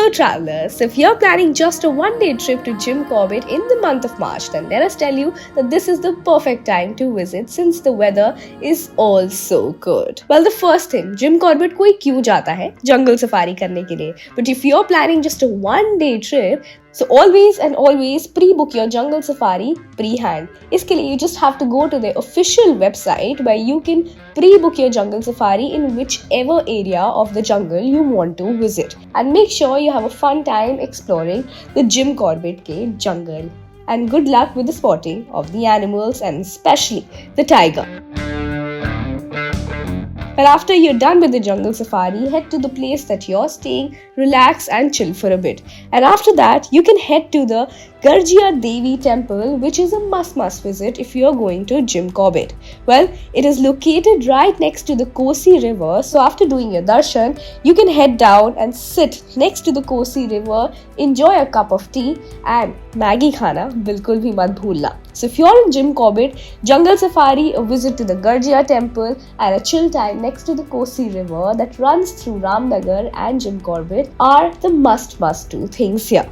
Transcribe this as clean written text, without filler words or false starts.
So travelers, if you're planning just a one-day trip to Jim Corbett in the month of March, then let us tell you that this is the perfect time to visit since the weather is also good. Well, the first thing, Jim Corbett कोई क्यों जाता है jungle safari करने के लिए? But if you're planning just a one-day trip, so always pre-book your jungle safari pre-hand. इसके लिए you just have to go to the official website where you can pre-book your jungle safari in whichever area of the jungle you want to visit. And make sure you have a fun time exploring the Jim Corbett के jungle. And good luck with the spotting of the animals and especially the tiger. But after you're done with the jungle safari, head to the place that you're staying, relax and chill for a bit. And after that, you can head to the Garjia Devi temple, which is a must visit if you're going to Jim Corbett. Well, it is located right next to the Kosi river, so after doing your darshan, you can head down and sit next to the Kosi river, enjoy a cup of tea and Maggi khana bilkul bhi mat bhulna. So if you're in Jim Corbett, jungle safari, a visit to the Garjia temple and a chill time next to the Kosi river that runs through Ramnagar and Jim Corbett are the must do things here.